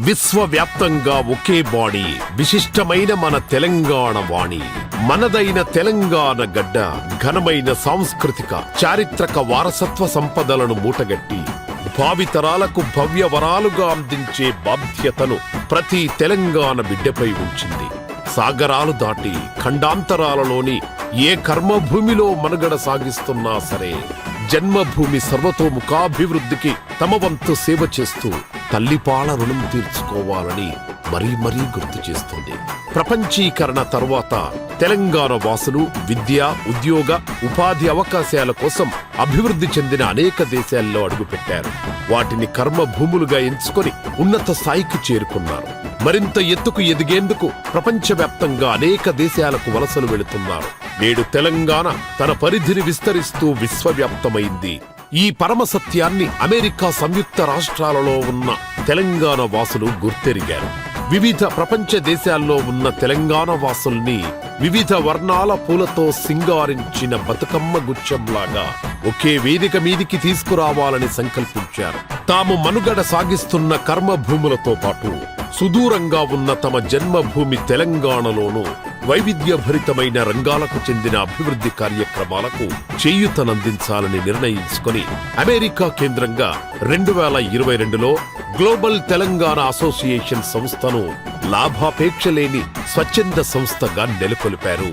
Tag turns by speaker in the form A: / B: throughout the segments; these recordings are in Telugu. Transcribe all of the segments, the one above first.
A: విశ్వవ్యాప్తంగా ఒకే బాణి, విశిష్టమైన మన తెలంగాణ వాణి. మనదైన తెలంగాణ గడ్డ ఘనమైన సాంస్కృతిక చారిత్రక వారసత్వ సంపదలను మూటగట్టి భావితరాలకు భవ్య వరాలుగా అందించే బాధ్యతను ప్రతి తెలంగాణ బిడ్డపై ఉంచింది. సాగరాలు దాటి ఖండాంతరాలలోని ఏ కర్మభూమిలో మనుగడ సాగిస్తున్నా సరే జన్మభూమి సర్వతోముఖాభివృద్ధికి తమ వంతు సేవ చేస్తూ తల్లిపాల రుణం తీర్చుకోవాలని మరీ మరీ గుర్తు చేస్తుంది. ప్రపంచీకరణ తరువాత తెలంగాణ వాసులు విద్య, ఉద్యోగ, ఉపాధి అవకాశాల కోసం అభివృద్ధి చెందిన అనేక దేశాల్లో అడుగుపెట్టారు. వాటిని కర్మభూములుగా ఎంచుకొని ఉన్నత స్థాయికి చేరుకున్నారు. మరింత ఎత్తుకు ఎదిగేందుకు ప్రపంచవ్యాప్తంగా అనేక దేశాలకు వలసలు వెళుతున్నారు. నేడు తెలంగాణ తన పరిధిని విస్తరిస్తూ విశ్వవ్యాప్తమైంది. ఈ పరమ సత్యాన్ని అమెరికా సంయుక్త రాష్ట్రాలలో ఉన్న తెలంగాణ వాసులు గుర్తెరిగారు. వివిధ ప్రపంచ దేశాల్లో ఉన్న తెలంగాణ వాసుల్ని వివిధ వర్ణాల పూలతో సింగారించిన బతుకమ్మ గుచ్చంలాగా ఒకే వేదిక మీదికి తీసుకురావాలని సంకల్పించారు. తాము మనుగడ సాగిస్తున్న కర్మభూములతో పాటు సుదూరంగా ఉన్న తమ జన్మభూమి తెలంగాణలోనూ వైవిధ్యభరితమైన రంగాలకు చెందిన అభివృద్ధి కార్యక్రమాలకు చేయూతనందించాలని నిర్ణయించుకొని అమెరికా కేంద్రంగా 2022లో గ్లోబల్ తెలంగాణ అసోసియేషన్ సంస్థను లాభాపేక్ష లేని స్వచ్ఛంద సంస్థగా నెలకొల్పారు.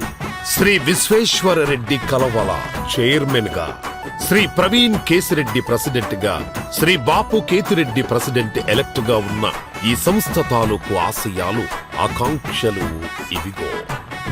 A: శ్రీ విశ్వేశ్వరరెడ్డి కలవల చైర్మన్ గా, శ్రీ ప్రవీణ్ కేసిరెడ్డి ప్రెసిడెంట్ గా, శ్రీ బాపు కేతిరెడ్డి ప్రెసిడెంట్ ఎలెక్ట్ గా ఉన్న ఈ సంస్థ తాలూకు ఆశయాలు, ఆకాంక్షలు ఇవిగో.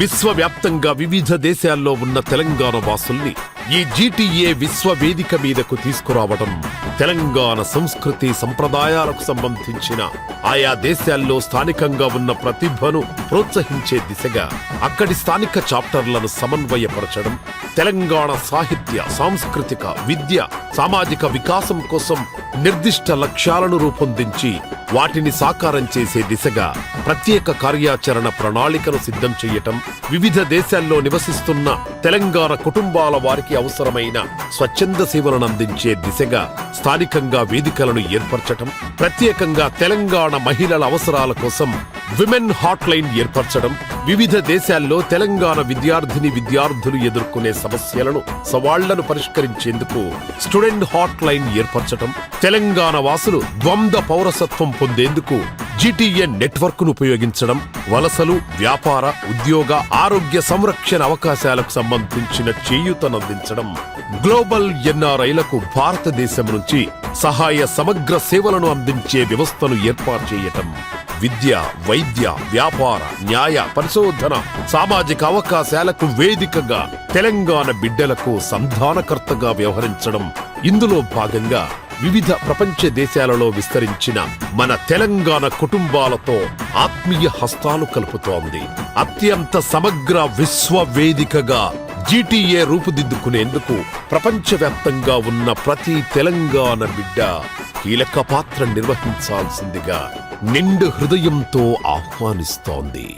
A: విశ్వవ్యాప్తంగా వివిధ దేశాల్లో ఉన్న తెలంగాణ వాసుల్ని ఈ జీటీఏ విశ్వవేదిక మీదకు తీసుకురావడం, తెలంగాణ సంస్కృతి సంప్రదాయాలకు సంబంధించిన ఆయా దేశాల్లో స్థానికంగా ఉన్న ప్రతిభను ప్రోత్సహించే దిశగా అక్కడి స్థానిక చాప్టర్లను సమన్వయపరచడం, తెలంగాణ సాహిత్య, సాంస్కృతిక, విద్య, సామాజిక వికాసం కోసం నిర్దిష్ట లక్ష్యాలను రూపొందించి వాటిని సాకారం చేసే దిశగా ప్రత్యేక కార్యాచరణ ప్రణాళికను సిద్ధం చేయటం, వివిధ దేశాల్లో నివసిస్తున్న తెలంగాణ కుటుంబాల వారికి అవసరమైన స్వచ్ఛంద సేవలను అందించే దిశగా స్థానికంగా వేదికలను ఏర్పరచటం, ప్రత్యేకంగా తెలంగాణ మహిళల అవసరాల కోసం విమెన్ హాట్ లైన్ ఏర్పరచడం, వివిధ దేశాల్లో తెలంగాణ విద్యార్థులు ఎదుర్కొనే సమస్యలను, సవాళ్లను పరిష్కరించేందుకు స్టూడెంట్ హాట్ లైన్ ఏర్పరచటం, తెలంగాణ వాసులు ద్వంద్వ పౌరసత్వం పొందేందుకు జీటీఏ నెట్వర్క్ ను ఉపయోగించడం, వలసలు, వ్యాపార, ఉద్యోగ, ఆరోగ్య సంరక్షణ అవకాశాలకు సంబంధించిన చేయూతనందించడం, గ్లోబల్ ఎన్ఆర్ఐలకు భారతదేశం నుంచి సహాయ సమగ్ర సేవలను అందించే వ్యవస్థను ఏర్పాటు చేయటం, విద్య, వైద్య, వ్యాపార, న్యాయ, పరిశోధన, సామాజిక అవకాశాలకు వేదికగా తెలంగాణ బిడ్డలకు సంధానకర్తగా వ్యవహరించడం. ఇందులో భాగంగా వివిధ ప్రపంచ దేశాలలో విస్తరించిన మన తెలంగాణ కుటుంబాలతో ఆత్మీయ హస్తాలు కలుపుతోంది. అత్యంత సమగ్ర విశ్వవేదికగా జీటీఏ రూపుదిద్దుకునేందుకు ప్రపంచవ్యాప్తంగా ఉన్న ప్రతి తెలంగాణ బిడ్డ కీలక పాత్ర నిర్వహించాల్సిందిగా నిండు హృదయంతో ఆహ్వానిస్తోంది.